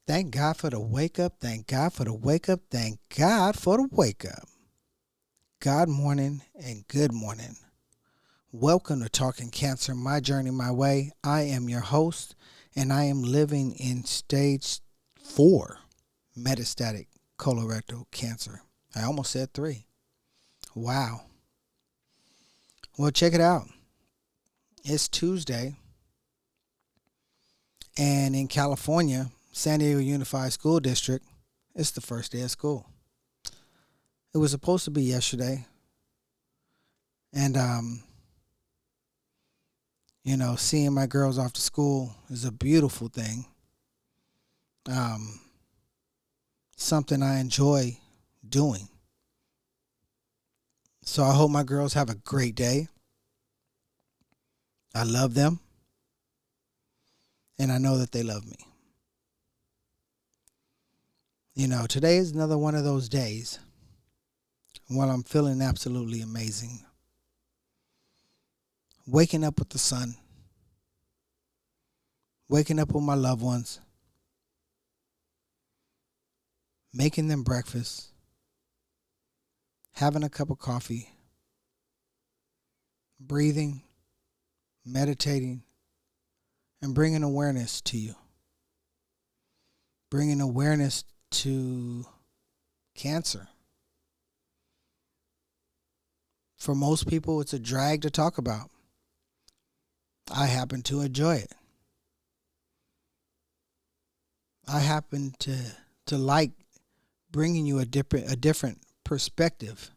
Thank God for the wake up. Thank God for the wake up. Thank God for the wake up. God morning and good morning. Welcome to Talking Cancer, My Journey, My Way. I am your host, and I am living in stage 4 metastatic colorectal cancer. I almost said 3. Wow. Well, check it out. It's Tuesday, and in California, San Diego Unified School District, it's the first day of school. It was supposed to be yesterday, and seeing my girls off to school is a beautiful thing. Um, Something I enjoy doing. So I hope my girls have a great day. I love them, and I know that they love me. Today is another one of those days when I'm feeling absolutely amazing. Waking up with the sun, waking up with my loved ones, making them breakfast, having a cup of coffee, breathing, meditating, and bringing awareness to you. Bringing awareness to cancer. For most people, it's a drag to talk about. I happen to enjoy it. I happen to like bringing you a different perspective,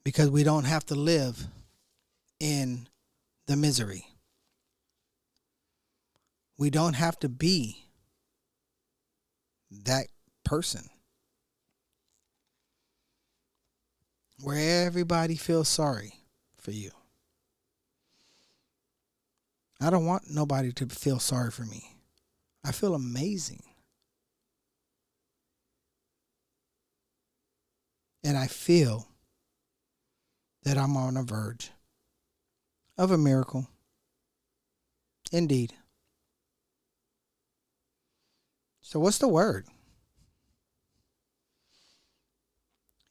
because we don't have to live in the misery. We don't have to be that person where everybody feels sorry for you. I don't want nobody to feel sorry for me. I feel amazing. And I feel that I'm on the verge of a miracle. Indeed. So what's the word?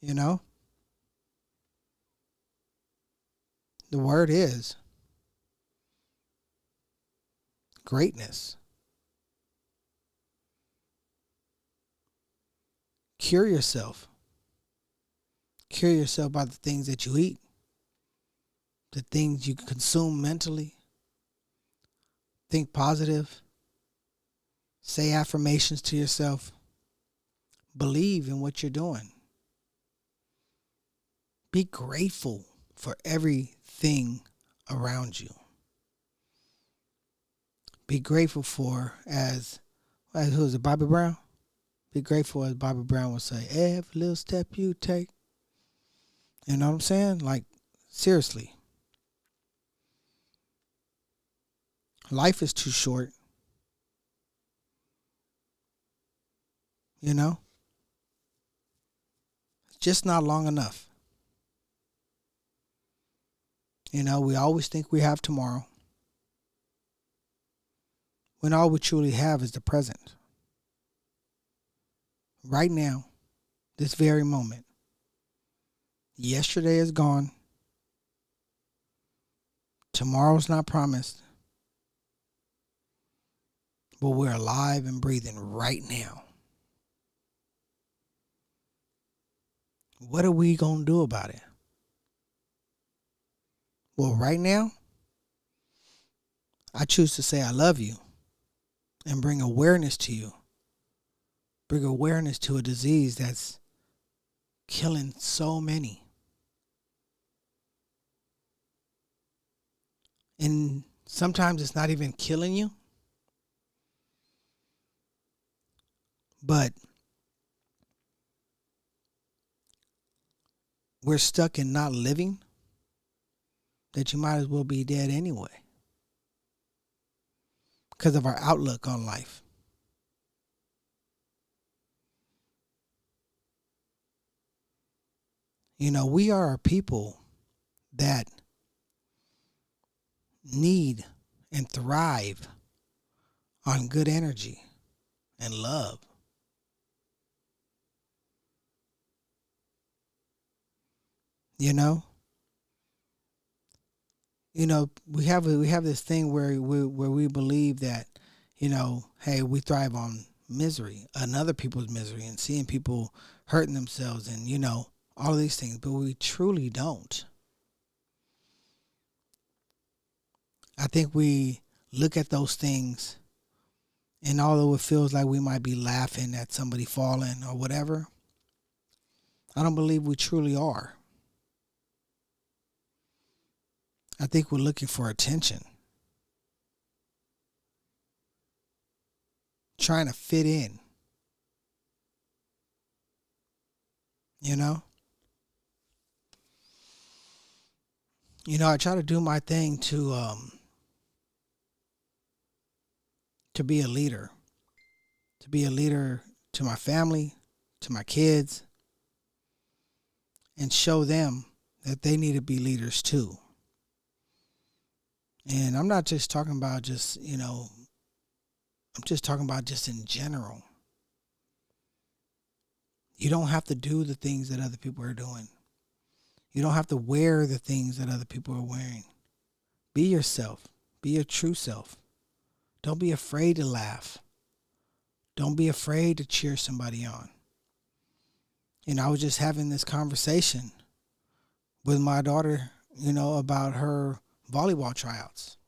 The word is greatness. Cure yourself. Cure yourself by the things that you eat, the things you consume mentally. Think positive. Say affirmations to yourself. Believe in what you're doing. Be grateful for everything around you. Be grateful for, as who is it, Bobby Brown? Be grateful, as Bobby Brown would say, every little step you take. You know what I'm saying? Like, seriously. Life is too short. It's just not long enough. We always think we have tomorrow, when all we truly have is the present. Right now, this very moment. Yesterday is gone. Tomorrow's not promised. But we're alive and breathing right now. What are we going to do about it? Well, right now, I choose to say I love you and bring awareness to you. Bring awareness to a disease that's killing so many. And sometimes it's not even killing you, but we're stuck in not living, that you might as well be dead anyway, because of our outlook on life. We are a people that need and thrive on good energy and love. You know, we have this thing where we believe that, hey, we thrive on misery and other people's misery and seeing people hurting themselves and all of these things, but we truly don't. I think we look at those things, and although it feels like we might be laughing at somebody falling or whatever, I don't believe we truly are. I think we're looking for attention, trying to fit in, you know? I try to do my thing to be a leader, to my family, to my kids, and show them that they need to be leaders too. And I'm not just talking about I'm just talking about just in general. You don't have to do the things that other people are doing. You don't have to wear the things that other people are wearing. Be yourself. Be your true self. Don't be afraid to laugh. Don't be afraid to cheer somebody on. I was just having this conversation with my daughter, about her volleyball tryouts.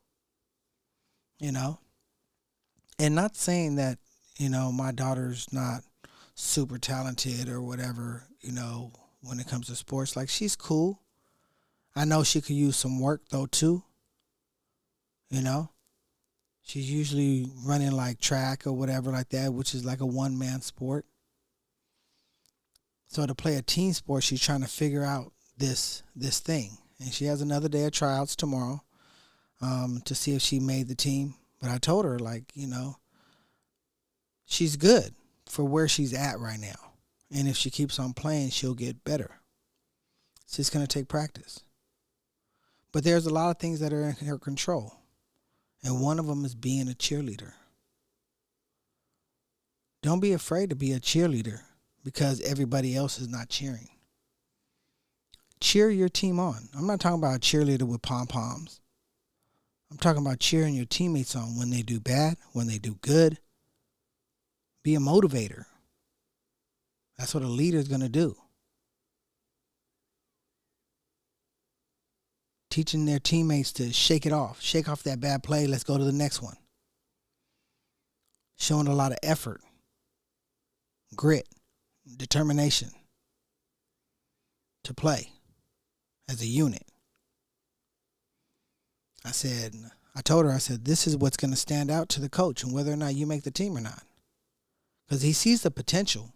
And not saying that, my daughter's not super talented or whatever, when it comes to sports. Like, she's cool. I know she could use some work though too. She's usually running like track or whatever like that, which is like a one-man sport. So to play a team sport, she's trying to figure out this thing. And she has another day of tryouts tomorrow to see if she made the team. But I told her, she's good for where she's at right now. And if she keeps on playing, she'll get better. It's just going to take practice. But there's a lot of things that are in her control. And one of them is being a cheerleader. Don't be afraid to be a cheerleader because everybody else is not cheering. Cheer your team on. I'm not talking about a cheerleader with pom-poms. I'm talking about cheering your teammates on when they do bad, when they do good. Be a motivator. That's what a leader is going to do. Teaching their teammates to shake it off. Shake off that bad play. Let's go to the next one. Showing a lot of effort, grit, determination to play as a unit. I told her, this is what's going to stand out to the coach and whether or not you make the team or not. Because he sees the potential.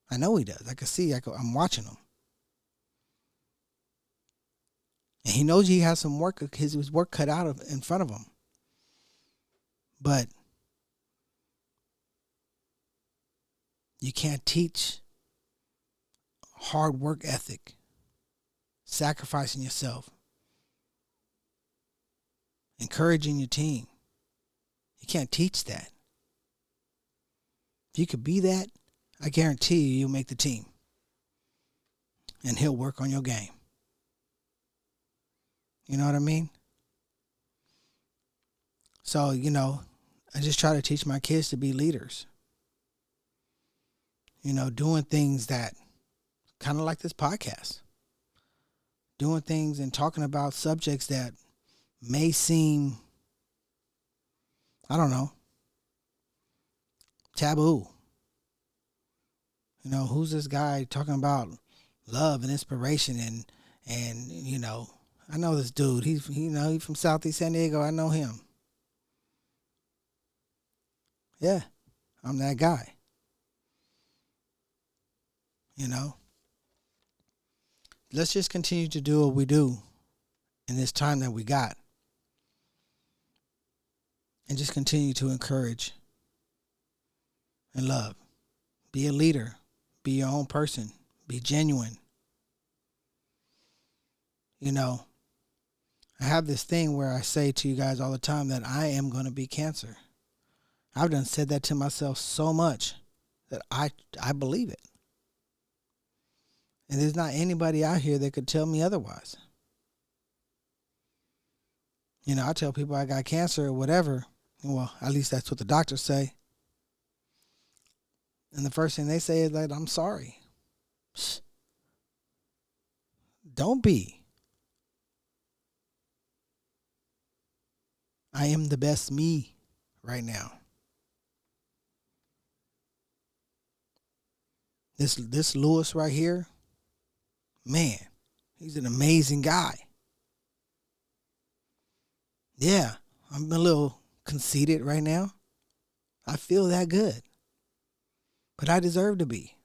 I know he does. I'm watching him. And he knows he has some work, his work cut out in front of him. But you can't teach hard work ethic, sacrificing yourself, encouraging your team. You can't teach that. If you could be that, I guarantee you'll make the team. And he'll work on your game. You know what I mean? So, I just try to teach my kids to be leaders. Doing things that, kind of like this podcast. Doing things and talking about subjects that may seem, I don't know, taboo. Who's this guy talking about love and inspiration and I know this dude. He's from Southeast San Diego. I know him. Yeah, I'm that guy. Let's just continue to do what we do in this time that we got. And just continue to encourage and love. Be a leader. Be your own person. Be genuine. I have this thing where I say to you guys all the time that I am going to be cancer. I've done said that to myself so much that I believe it. And there's not anybody out here that could tell me otherwise. You know, I tell people I got cancer or whatever. Well, at least that's what the doctors say. And the first thing they say is like, I'm sorry. Don't be. I am the best me right now. This Lewis right here, man, he's an amazing guy. Yeah, I'm a little conceited right now. I feel that good. But I deserve to be.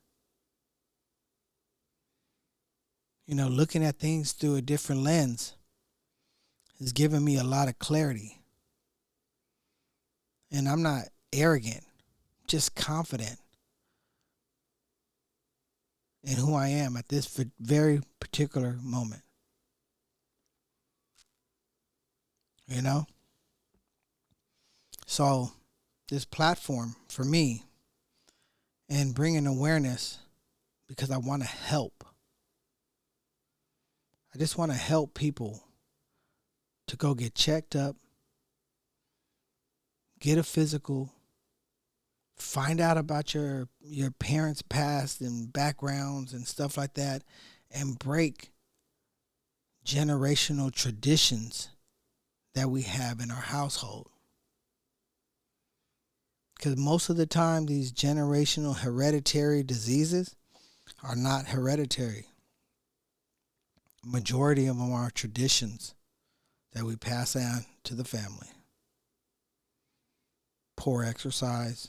You know, looking at things through a different lens has given me a lot of clarity. And I'm not arrogant, just confident in who I am at this very particular moment. You know? So this platform for me and bringing awareness, because I want to help. I just want to help people to go get checked up, get a physical, find out about your parents' past and backgrounds and stuff like that, and break generational traditions that we have in our household. Because most of the time, these generational hereditary diseases are not hereditary. Majority of them are traditions that we pass on to the family. Poor exercise,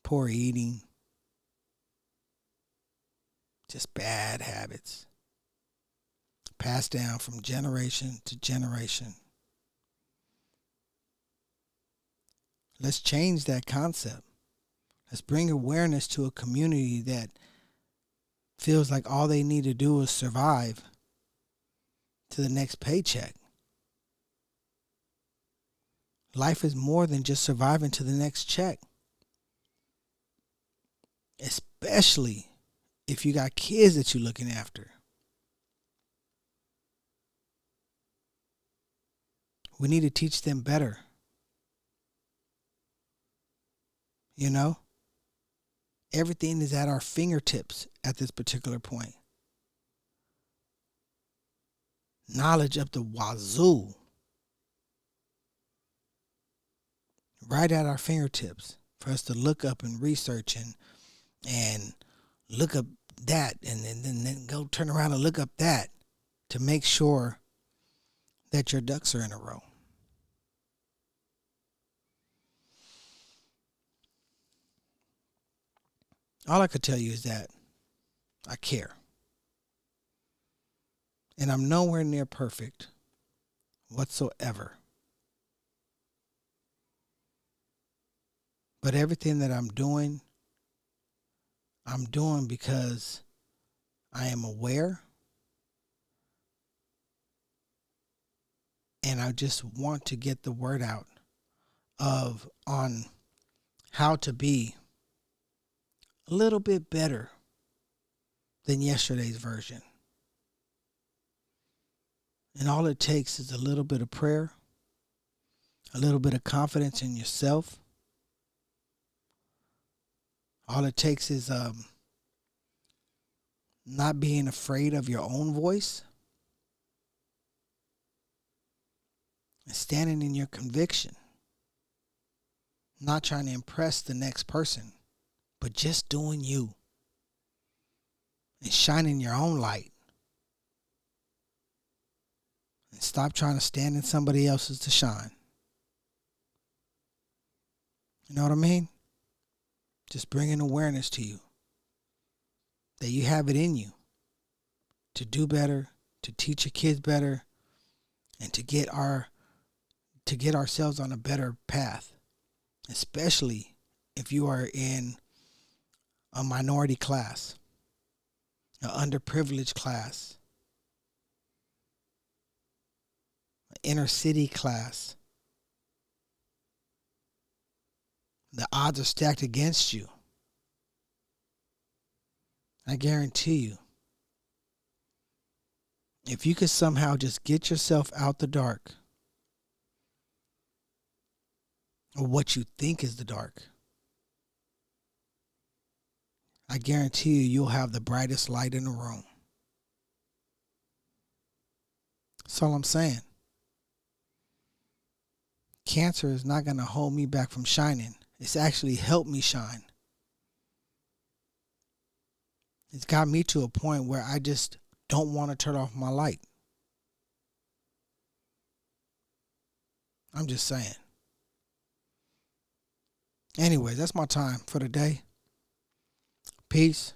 poor eating, just bad habits passed down from generation to generation. Let's change that concept. Let's bring awareness to a community that feels like all they need to do is survive to the next paycheck. Life is more than just surviving to the next check. Especially if you got kids that you're looking after. We need to teach them better. You know? Everything is at our fingertips at this particular point. Knowledge up the wazoo. Right at our fingertips for us to look up and research and look up that and then go turn around and look up that to make sure that your ducks are in a row. All I could tell you is that I care. And I'm nowhere near perfect whatsoever. But everything that I'm doing because I am aware. And I just want to get the word out on how to be a little bit better than yesterday's version. And all it takes is a little bit of prayer, a little bit of confidence in yourself. All it takes is not being afraid of your own voice and standing in your conviction. Not trying to impress the next person, but just doing you and shining your own light. And stop trying to stand in somebody else's to shine. You know what I mean? Just bringing awareness to you that you have it in you to do better, to teach your kids better, and to get ourselves on a better path, especially if you are in a minority class, an underprivileged class. inner city class, the odds are stacked against you. I guarantee you, if you could somehow just get yourself out the dark, or what you think is the dark, I guarantee you, you'll have the brightest light in the room. That's all I'm saying. Cancer is not going to hold me back from shining. It's actually helped me shine. It's got me to a point where I just don't want to turn off my light. I'm just saying. Anyway, that's my time for the day. Peace,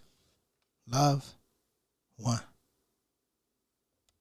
love, one.